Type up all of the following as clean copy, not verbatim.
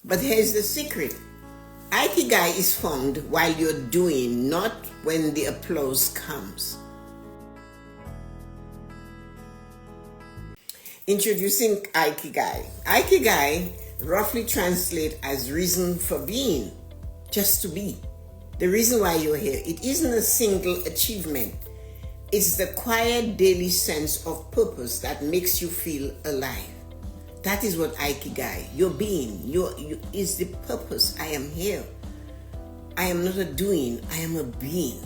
But here's the secret. Ikigai is found while you're doing, not when the applause comes. Introducing Ikigai. Ikigai roughly translates as reason for being, just to be. The reason why you're here. It isn't a single achievement. It's the quiet daily sense of purpose that makes you feel alive. That is what Ikigai, your being, is the purpose. I am here. I am not a doing, I am a being.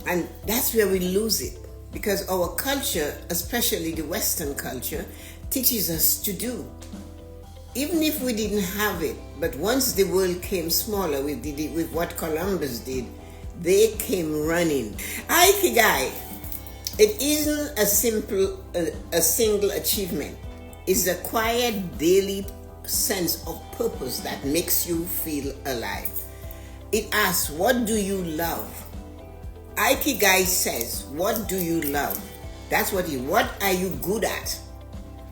And that's where we lose it, because our culture, especially the Western culture, teaches us to do. Even if we didn't have it, but once the world came smaller with what Columbus did, they came running. Ikigai, it isn't a single achievement. It's a quiet daily sense of purpose that makes you feel alive. It asks, what do you love? Ikigai says, what do you love? That's what are you good at?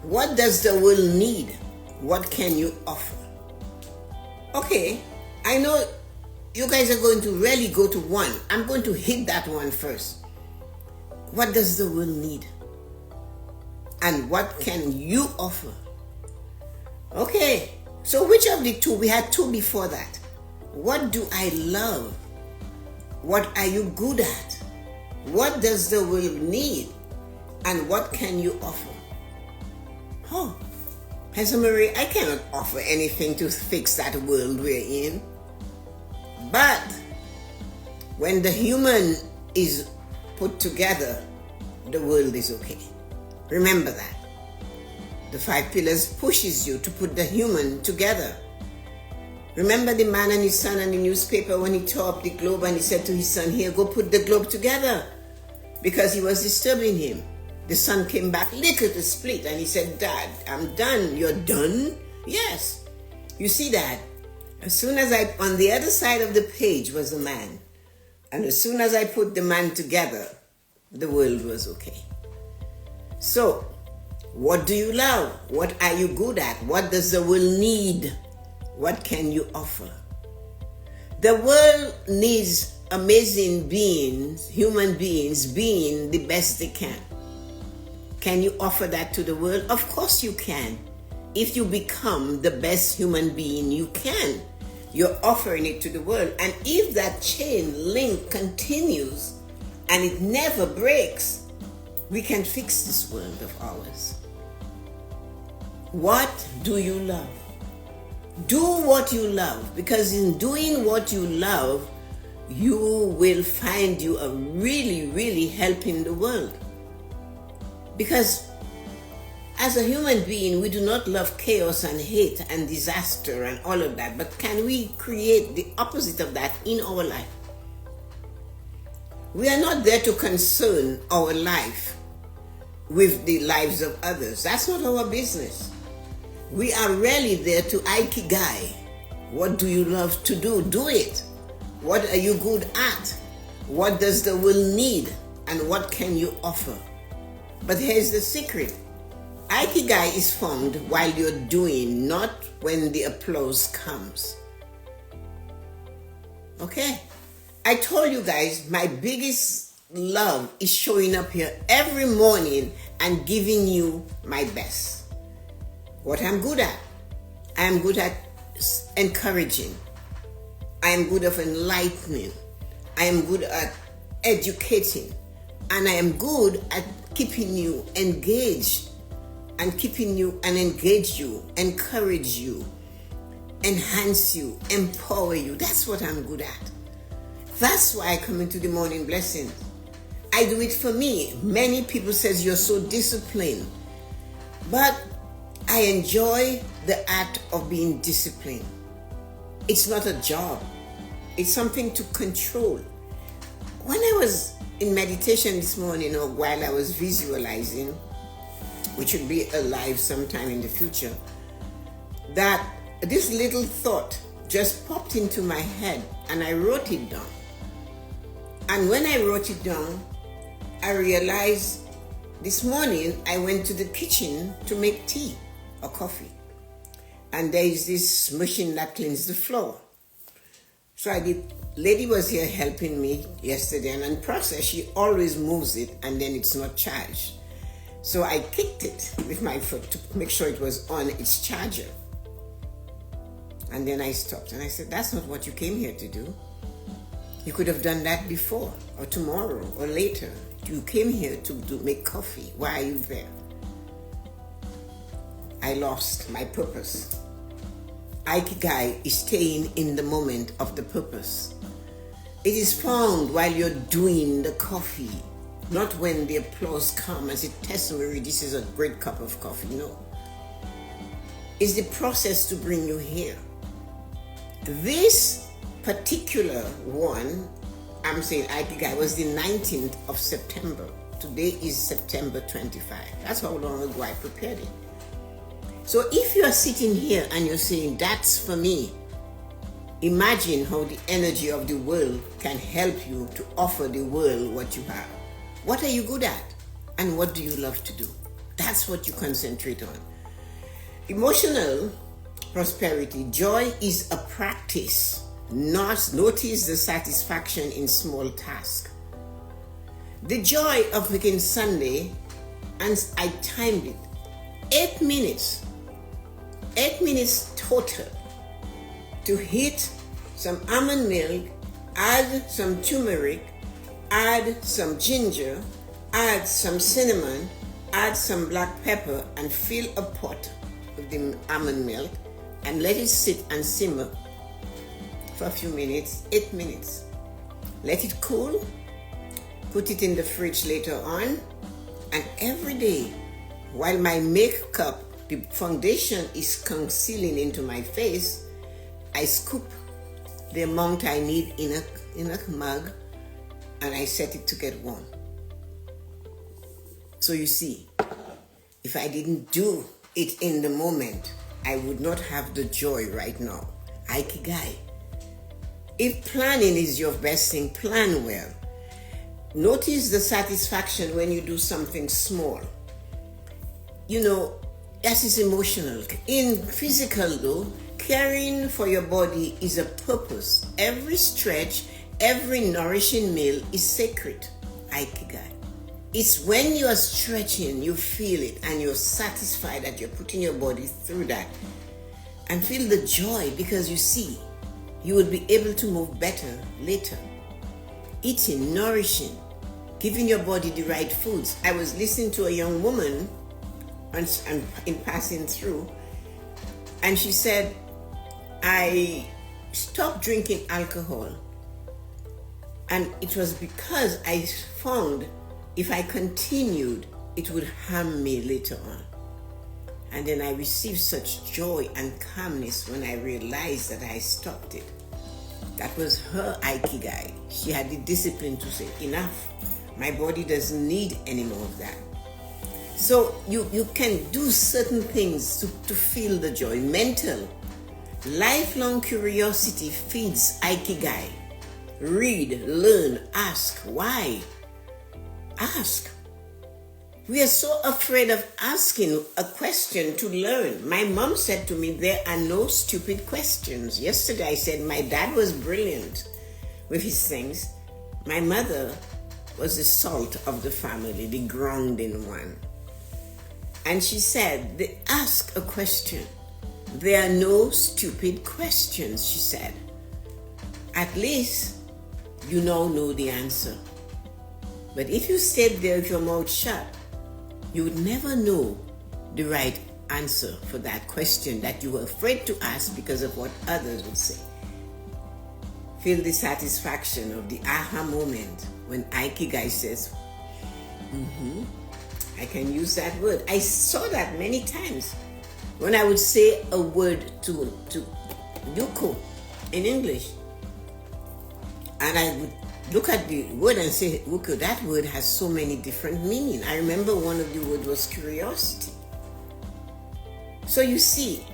What does the world need? What can you offer? Okay, I know you guys are going to really go to one. I'm going to hit that one first. What does the world need? And what can you offer? Okay, so which of the two? We had two before that. What do I love? What are you good at? What does the world need? And what can you offer? Oh, Tessa-Marie, I cannot offer anything to fix that world we're in. But when the human is put together, the world is okay. Remember that. The 5 pillars pushes you to put the human together. Remember the man and his son in the newspaper when he tore up the globe and he said to his son, here, go put the globe together, because he was disturbing him. The son came back little to split and he said, Dad, I'm done. You're done? Yes. You see that? As soon as on the other side of the page was the man. And as soon as I put the man together, the world was okay. So, what do you love? What are you good at? What does the world need? What can you offer? The world needs amazing beings, human beings, being the best they can. Can you offer that to the world? Of course you can. If you become the best human being you can, you're offering it to the world. And if that chain link continues and it never breaks, we can fix this world of ours. What do you love? Do what you love, because in doing what you love, you will find you are really, really helping the world. Because as a human being, we do not love chaos and hate and disaster and all of that, but can we create the opposite of that in our life? We are not there to concern our life with the lives of others. That's not our business. We are really there to Ikigai. What do you love to do? Do it. What are you good at? What does the world need? And what can you offer? But here's the secret. Ikigai is found while you're doing, not when the applause comes. Okay? I told you guys, my biggest love is showing up here every morning and giving you my best. What I'm good at. I am good at encouraging. I am good at enlightening. I am good at educating. And I am good at keeping you engaged and keeping you and engage you, encourage you, enhance you, empower you. That's what I'm good at. That's why I come into the morning blessing. I do it for me. Many people says you're so disciplined, but I enjoy the act of being disciplined. It's not a job. It's something to control. When I was in meditation this morning, or while I was visualizing, which will be alive sometime in the future, that this little thought just popped into my head and I wrote it down. And when I wrote it down, I realized this morning I went to the kitchen to make tea or coffee. and there is this machine that cleans the floor. So lady was here helping me yesterday, and in process, she always moves it and then it's not charged. So I kicked it with my foot to make sure it was on its charger. And then I stopped and I said, that's not what you came here to do. You could have done that before or tomorrow or later. You came here to make coffee. Why are you there? I lost my purpose. Ikigai is staying in the moment of the purpose. It is found while you're doing the coffee, not when the applause comes and say, Tessa-Marie, this is a great cup of coffee. No. It's the process to bring you here. This particular one, I'm saying Ikigai, was the 19th of September. Today is September 25. That's how long ago I prepared it. So if you are sitting here and you're saying, that's for me, imagine how the energy of the world can help you to offer the world what you have. What are you good at? And what do you love to do? That's what you concentrate on. Emotional prosperity, joy is a practice. Notice the satisfaction in small tasks. The joy of making Sunday, and I timed it, 8 minutes. 8 minutes total to heat some almond milk, add some turmeric, add some ginger, add some cinnamon, add some black pepper, and fill a pot with the almond milk and let it sit and simmer for a few minutes, 8 minutes. Let it cool, put it in the fridge later on, and every day while my makeup, the foundation is concealing into my face, I scoop the amount I need in a mug and I set it to get warm. So you see, if I didn't do it in the moment, I would not have the joy right now. Ikigai. If planning is your best thing, plan well. Notice the satisfaction when you do something small. You know, that is emotional. In physical though, caring for your body is a purpose. Every stretch, every nourishing meal is sacred. Ikigai. It's when you are stretching, you feel it and you're satisfied that you're putting your body through that. And feel the joy because you see, you will be able to move better later. Eating, nourishing, giving your body the right foods. I was listening to a young woman and in passing through, and she said, I stopped drinking alcohol, and it was because I found if I continued, it would harm me later on. And then I received such joy and calmness when I realized that I stopped it. That was her Ikigai. She had the discipline to say, enough. My body doesn't need any more of that. So you can do certain things to feel the joy. Mental, lifelong curiosity feeds Ikigai. Read, learn, ask. Why? Ask. We are so afraid of asking a question to learn. My mom said to me, there are no stupid questions. Yesterday I said my dad was brilliant with his things. My mother was the salt of the family, the grounding one. And she said, ask a question. There are no stupid questions, she said. At least you now know the answer. But if you stayed there with your mouth shut, you would never know the right answer for that question that you were afraid to ask because of what others would say. Feel the satisfaction of the aha moment when Ikigai says, I can use that word. I saw that many times when I would say a word to Yuko in English. And I would look at the word and say, Yuko, that word has so many different meanings. I remember one of the words was curiosity. So you see,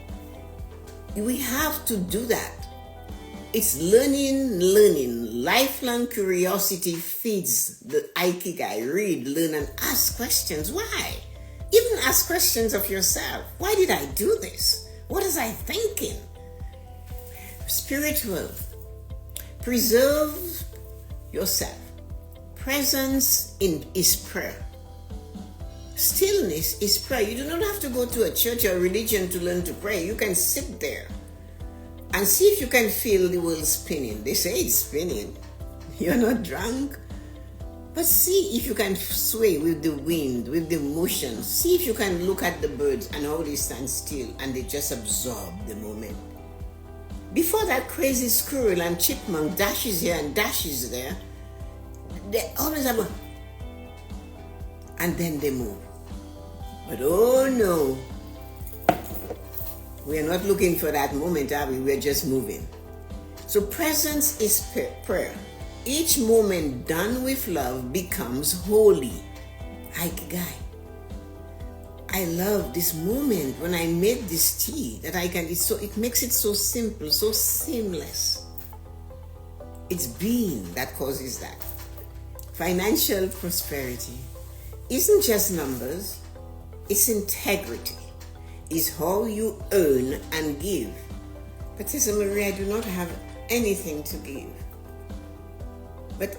we have to do that. It's learning. Lifelong curiosity feeds the Ikigai. Read, learn, and ask questions. Why? Even ask questions of yourself. Why did I do this? What was I thinking? Spiritual. Preserve yourself. Presence is prayer. Stillness is prayer. You do not have to go to a church or religion to learn to pray. You can sit there and see if you can feel the world spinning. They say it's spinning. You're not drunk. But see if you can sway with the wind, with the motion. See if you can look at the birds and how they stand still and they just absorb the moment. Before that crazy squirrel and chipmunk dashes here and dashes there, they always have a... and then they move. But oh no, we are not looking for that moment, are we? We're just moving. So presence is prayer. Each moment done with love becomes holy. Ikigai. I love this moment when I made this tea that I can, it makes it so simple, so seamless. It's being that causes that. Financial prosperity isn't just numbers, it's integrity. It's how you earn and give. But Tessa-Marie, I do not have anything to give. But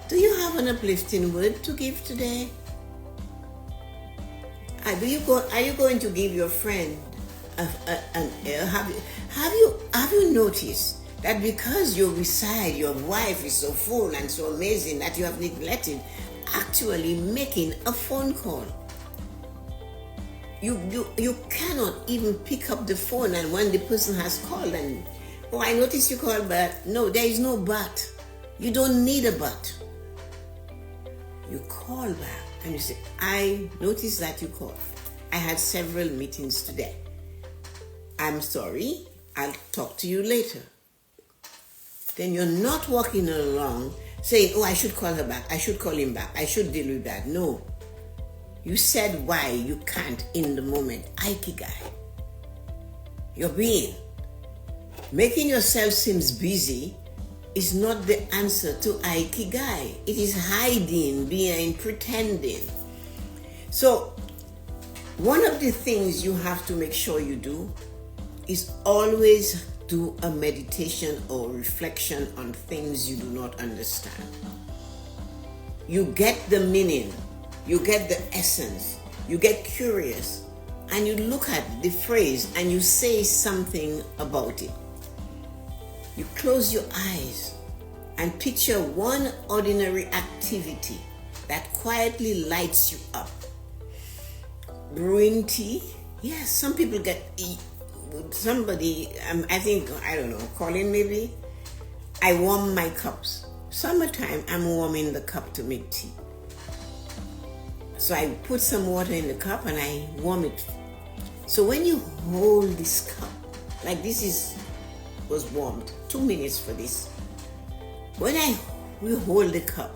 do you have an uplifting word to give today? Are you going to give your friend an ear? Have you noticed that because you reside, your wife is so full and so amazing that you have neglected actually making a phone call? You cannot even pick up the phone, and when the person has called and, oh, I noticed you called, but no, there is no but. You don't need a but. You call back and you say, I noticed that you called. I had several meetings today. I'm sorry, I'll talk to you later. Then you're not walking along saying, oh, I should call her back, I should call him back, I should deal with that. No. You said why you can't in the moment. Ikigai. Your being. Making yourself seems busy is not the answer to Ikigai. It is hiding behind pretending. So, one of the things you have to make sure you do is always do a meditation or reflection on things you do not understand. You get the meaning, you get the essence, you get curious, and you look at the phrase and you say something about it. You close your eyes and picture one ordinary activity that quietly lights you up. Brewing tea. Yes, some people get somebody, I don't know, calling maybe. I warm my cups. Summertime, I'm warming the cup to make tea. So I put some water in the cup and I warm it. So when you hold this cup, like was warmed, 2 minutes for this. When we hold the cup,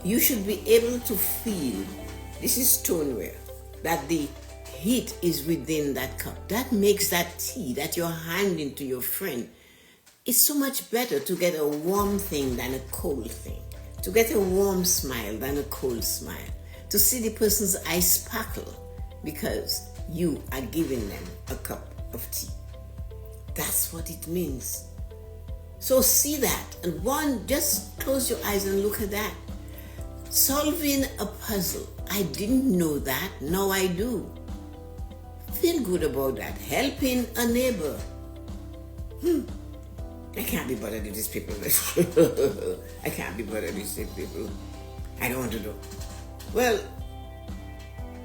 you should be able to feel, this is stoneware, that the heat is within that cup. That makes that tea that you're handing to your friend, it's so much better to get a warm thing than a cold thing. To get a warm smile than a cold smile. To see the person's eyes sparkle because you are giving them a cup of tea. That's what it means. So see that, and just close your eyes and look at that. Solving a puzzle. I didn't know that, now I do. Feel good about that. Helping a neighbor. I can't be bothered with these people. I can't be bothered with these people. I don't want to do. Well,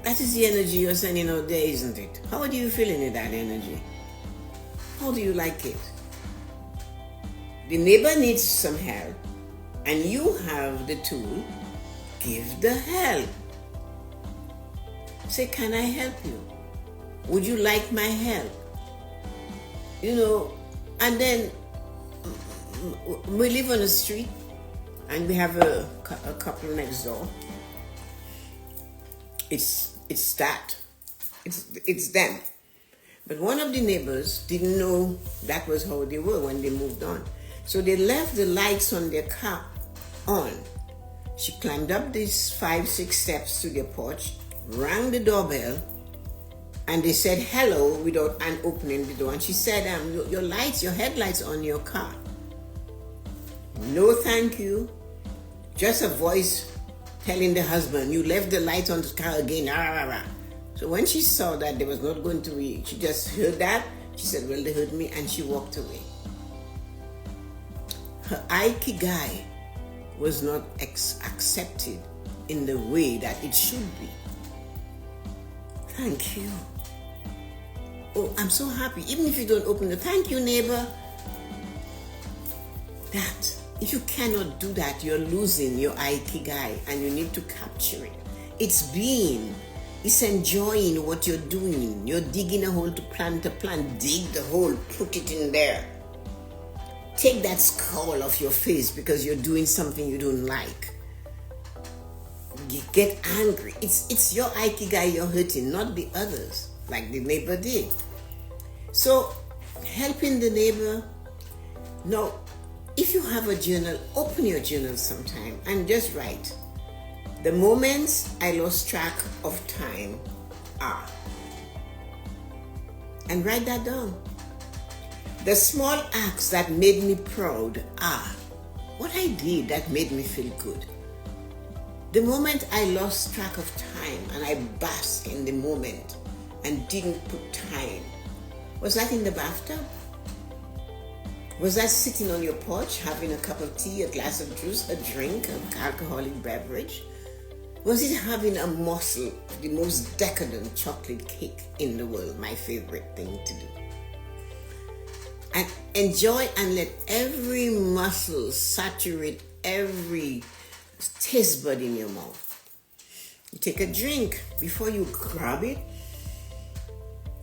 that is the energy you're sending out there, isn't it? How do you feel in that energy? How do you like it? The neighbor needs some help, and you have the tool. Give the help. Say, can I help you? Would you like my help? And then we live on a street, and we have a couple next door. It's them. But one of the neighbors didn't know that was how they were when they moved on. So they left the lights on their car on. She climbed up these 5-6 steps to their porch, rang the doorbell, And they said hello without opening the door. And she said, your lights, your headlights on your car. No, thank you. Just a voice telling the husband, you left the lights on the car again. Rah, rah, rah. So when she saw that there was not going to be, she just heard that. She said, well, they heard me, and she walked away. Her Ikigai was not accepted in the way that it should be. Thank you. Oh, I'm so happy. Even if you don't open the thank you, neighbor. That, if you cannot do that, you're losing your Ikigai, and you need to capture it. It's being. It's enjoying what you're doing. You're digging a hole to plant a plant. Dig the hole, put it in there. Take that scowl off your face because you're doing something you don't like. Get angry. It's your Ikigai you're hurting, not the others, like the neighbor did. So, helping the neighbor. Now, if you have a journal, open your journal sometime and just write. The moments I lost track of time are. And write that down. The small acts that made me proud are. What I did that made me feel good. The moment I lost track of time and I basked in the moment and didn't put time. Was that in the bathtub? Was that sitting on your porch having a cup of tea, a glass of juice, a drink, an alcoholic beverage? Was it having a morsel of the most decadent chocolate cake in the world, my favorite thing to do? And enjoy and let every muscle saturate every taste bud in your mouth. You take a drink before you grab it.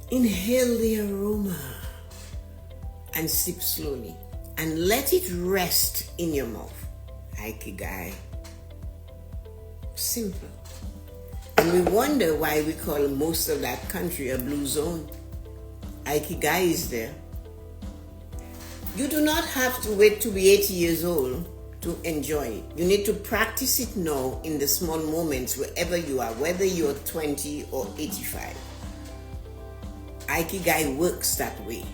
Inhale the aroma and sip slowly and let it rest in your mouth. Ikigai. Simple. And we wonder why we call most of that country a blue zone. Ikigai is there. You do not have to wait to be 80 years old to enjoy it. You need to practice it now in the small moments wherever you are, whether you're 20 or 85. Ikigai works that way.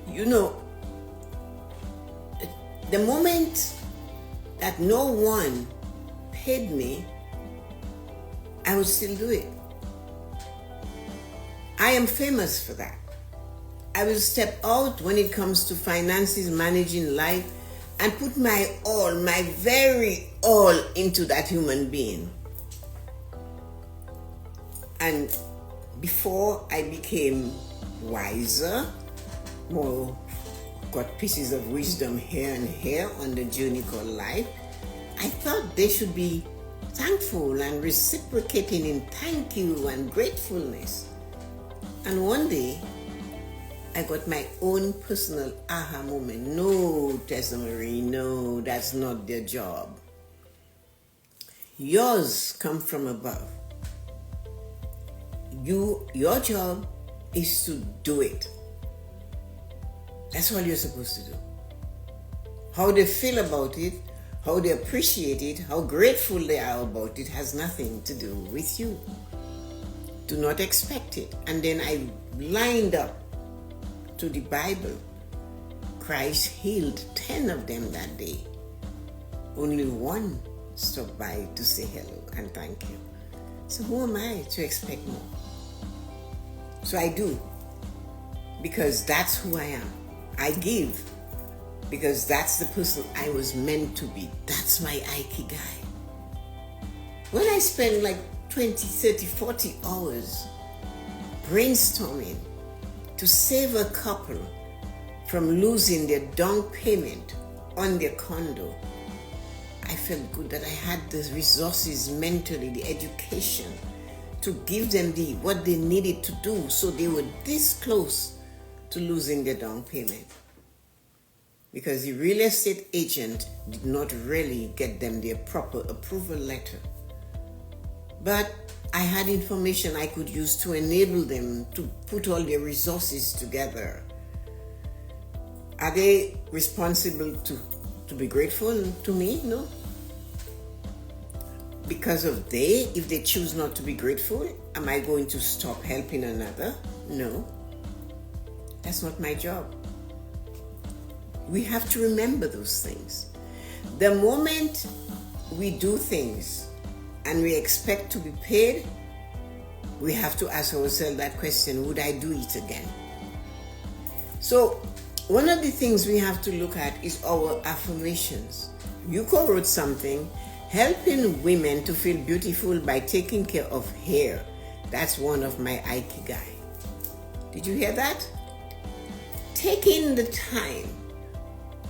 You know, the moment that no one paid me, I would still do it. I am famous for that. I will step out when it comes to finances, managing life, and put my all, my very all into that human being. And before I became wiser, more got pieces of wisdom here and here on the journey called life, I thought they should be thankful and reciprocating in thank you and gratefulness. And one day, I got my own personal aha moment. No, Tessa-Marie, no, that's not their job. Yours come from above. Your job is to do it. That's all you're supposed to do. How they feel about it, how they appreciate it, how grateful they are about it has nothing to do with you. Do not expect it. And then I lined up to the Bible. Christ healed 10 of them that day. Only one stopped by to say hello and thank you. So who am I to expect more? So I do, because that's who I am. I give, because that's the person I was meant to be. That's my Ikigai. When I spend like 20, 30, 40 hours brainstorming to save a couple from losing their down payment on their condo, I felt good that I had the resources mentally, the education to give them what they needed to do so they were this close to losing their down payment. Because the real estate agent did not really get them their proper approval letter. But I had information I could use to enable them to put all their resources together. Are they responsible to be grateful to me? No. because of if they choose not to be grateful, am I going to stop helping another? No. That's not my job. We have to remember those things. The moment we do things and we expect to be paid, we have to ask ourselves that question, would I do it again? So one of the things we have to look at is our affirmations. Yuko wrote something, helping women to feel beautiful by taking care of hair. That's one of my Ikigai. Did you hear that? Taking the time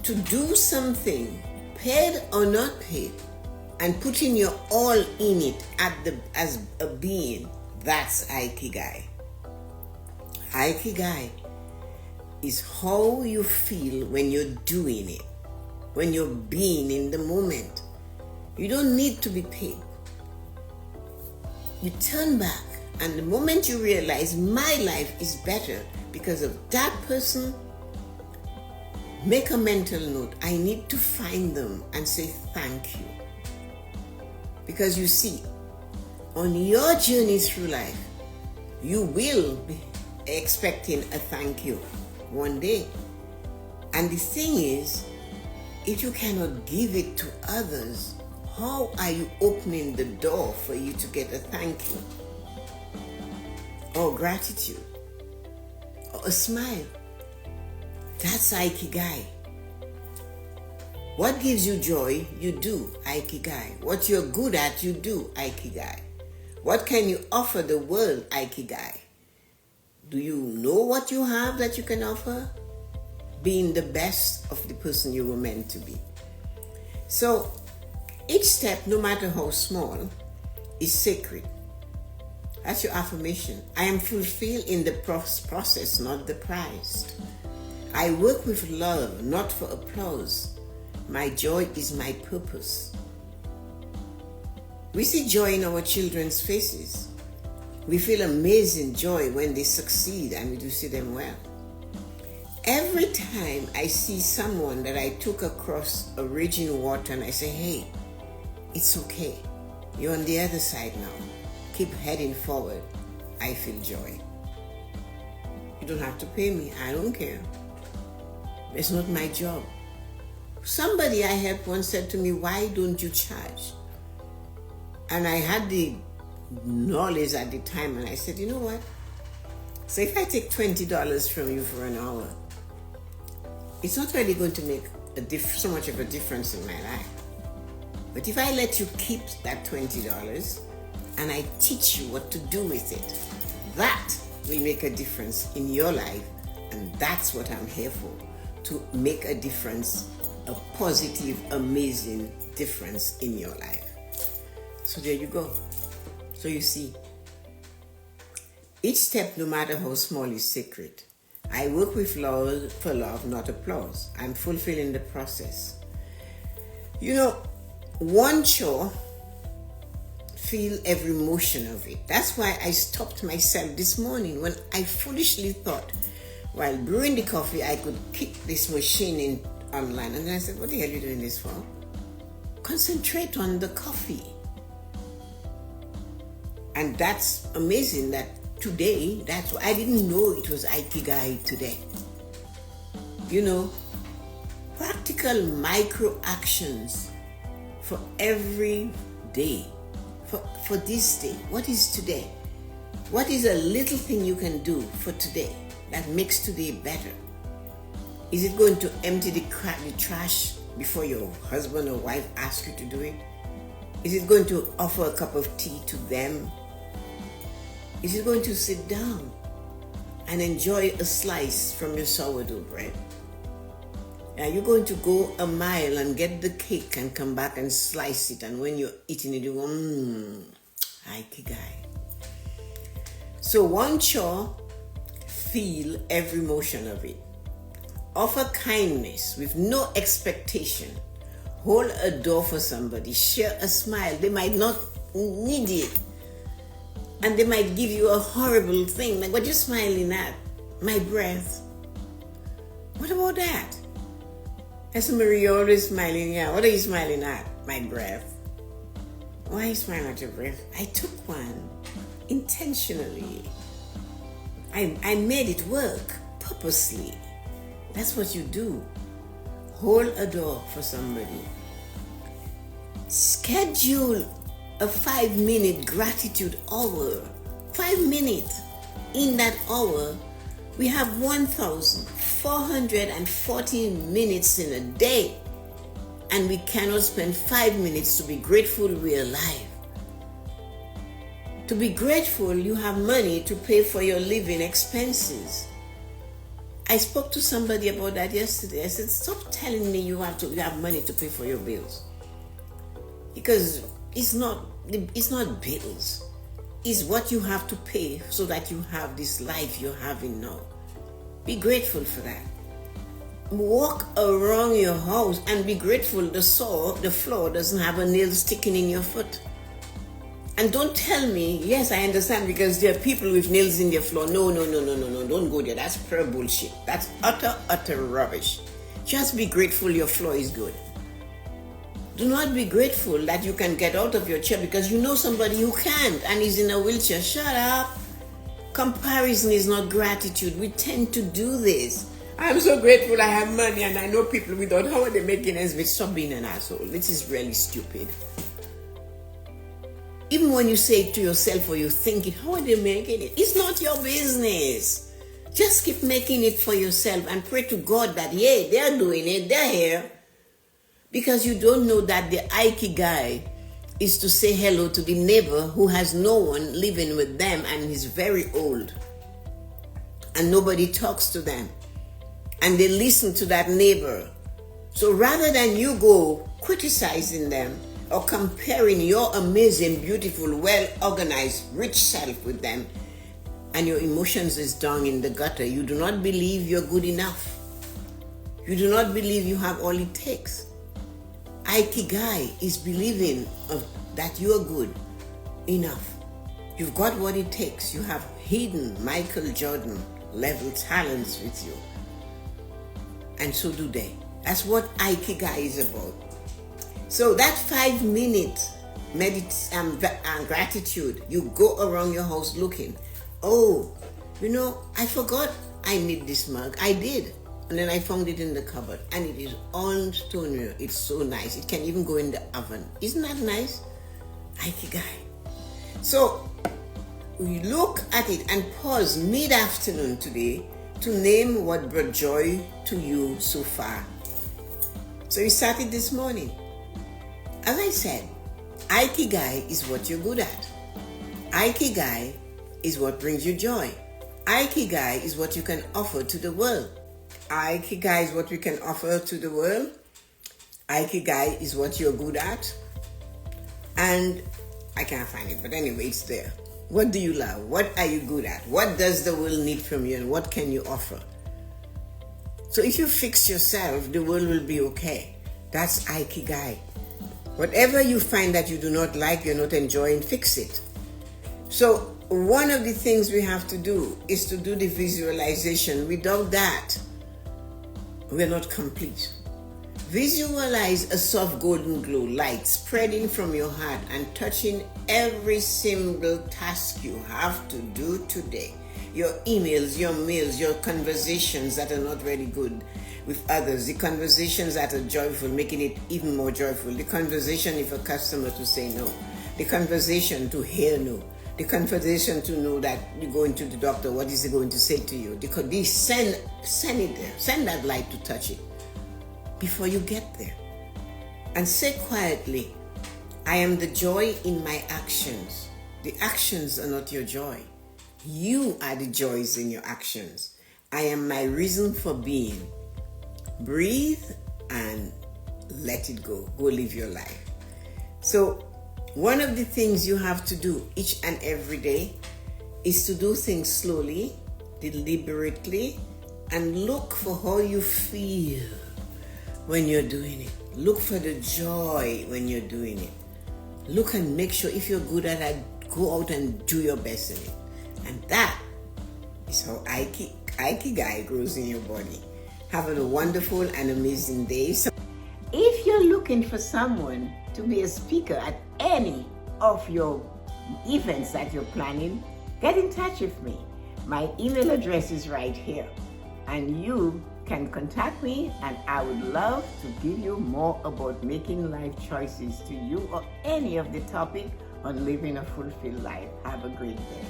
to do something, paid or not paid, and putting your all in it as a being, that's Ikigai. Ikigai is how you feel when you're doing it, when you're being in the moment. You don't need to be paid. You turn back, and the moment you realize my life is better because of that person, make a mental note. I need to find them and say thank you. Because you see, on your journey through life, you will be expecting a thank you one day. And the thing is, if you cannot give it to others, how are you opening the door for you to get a thank you? Or gratitude? Or a smile? That's Ikigai. What gives you joy, you do, Ikigai. What you're good at, you do, Ikigai. What can you offer the world, Ikigai? Do you know what you have that you can offer? Being the best of the person you were meant to be. So, each step, no matter how small, is sacred. That's your affirmation. I am fulfilled in the process, not the prize. I work with love, not for applause. My joy is my purpose. We see joy in our children's faces. We feel amazing joy when they succeed and we do see them well. Every time I see someone that I took across a raging water and I say, hey, it's okay. You're on the other side now. Keep heading forward. I feel joy. You don't have to pay me. I don't care. It's not my job. Somebody I helped once said to me, why don't you charge? And I had the knowledge at the time and I said, you know what? So if I take $20 from you for an hour, it's not really going to make so much of a difference in my life. But if I let you keep that $20 and I teach you what to do with it, that will make a difference in your life. And that's what I'm here for, to make a difference, a positive, amazing difference in your life. So there you go. So you see, each step, no matter how small, is sacred. I work with love for love, not applause. I'm fulfilling the process. You know, one chore, feel every motion of it. That's why I stopped myself this morning when I foolishly thought, while brewing the coffee, I could kick this machine in online. And then I said, what the hell are you doing this for? Concentrate on the coffee. And that's amazing that today, I didn't know it was Ikigai today. You know, practical micro actions for every day, for this day. What is today? What is a little thing you can do for today that makes today better? Is it going to empty the trash before your husband or wife asks you to do it? Is it going to offer a cup of tea to them? Is it going to sit down and enjoy a slice from your sourdough bread? Are you going to go a mile and get the cake and come back and slice it, and when you're eating it, you go, Ikigai. So one chore, feel every motion of it. Offer kindness with no expectation. Hold a door for somebody. Share a smile. They might not need it. And they might give you a horrible thing. Like, what are you smiling at? My breath. What about that? Tessa-Marie, you're always smiling. Yeah, what are you smiling at? My breath. Why smile at your breath? I took one intentionally. I made it work purposely. That's what you do. Hold a door for somebody. Schedule a 5-minute gratitude hour. 5 minutes. In that hour, we have 1,440 minutes in a day. And we cannot spend 5 minutes to be grateful we're alive. To be grateful, you have money to pay for your living expenses. I spoke to somebody about that yesterday. I said, stop telling me you have money to pay for your bills. Because it's not bills. It's what you have to pay so that you have this life you're having now. Be grateful for that. Walk around your house and be grateful the floor doesn't have a nail sticking in your foot. And don't tell me, yes, I understand because there are people with nails in their floor. No, don't go there. That's pure bullshit. That's utter rubbish. Just be grateful your floor is good. Do not be grateful that you can get out of your chair because you know somebody who can't and is in a wheelchair. Shut up. Comparison is not gratitude. We tend to do this. I'm so grateful I have money and I know people without. How are they making ends meet? Stop being an asshole. This is really stupid. Even when you say it to yourself or you think it, how are they making it? It's not your business. Just keep making it for yourself and pray to God that, yeah, they're doing it, they're here. Because you don't know that the Ikigai is to say hello to the neighbor who has no one living with them and is very old. And nobody talks to them. And they listen to that neighbor. So rather than you go criticizing them or comparing your amazing, beautiful, well-organized, rich self with them, and your emotions is down in the gutter, you do not believe you're good enough. You do not believe you have all it takes. Ikigai is believing that you are good enough. You've got what it takes. You have hidden Michael Jordan level talents with you. And so do they. That's what Ikigai is about. So that 5-minute gratitude, you go around your house looking. Oh, I forgot I need this mug. I did. And then I found it in the cupboard. And it is on stoneware. It's so nice. It can even go in the oven. Isn't that nice? Ikigai. So we look at it and pause mid-afternoon today to name what brought joy to you so far. So we started this morning. As I said, Ikigai is what you're good at. Ikigai is what brings you joy. Ikigai is what you can offer to the world. Ikigai is what we can offer to the world. Ikigai is what you're good at. And I can't find it, but anyway, it's there. What do you love? What are you good at? What does the world need from you and what can you offer? So if you fix yourself, the world will be okay. That's Ikigai. Whatever you find that you do not like, you're not enjoying, fix it. So one of the things we have to do is to do the visualization. Without that, we're not complete. Visualize a soft golden glow light spreading from your heart and touching every single task you have to do today. Your emails, your mails, your conversations that are not very good with others, the conversations that are joyful, making it even more joyful, the conversation if a customer to say no, the conversation to hear no, the conversation to know that you're going to the doctor, what is he going to say to you? Send it there, send that light to touch it before you get there. And say quietly, I am the joy in my actions. The actions are not your joy. You are the joys in your actions. I am my reason for being. Breathe and let it go. Go live your life. So one of the things you have to do each and every day is to do things slowly, deliberately, and look for how you feel when you're doing it. Look for the joy when you're doing it. Look and make sure if you're good at it, go out and do your best in it. And that is how Ikigai grows in your body. Have a wonderful and amazing day. So if you're looking for someone to be a speaker at any of your events that you're planning, get in touch with me. My email address is right here, and you can contact me, and I would love to give you more about making life choices to you or any of the topic on living a fulfilled life. Have a great day.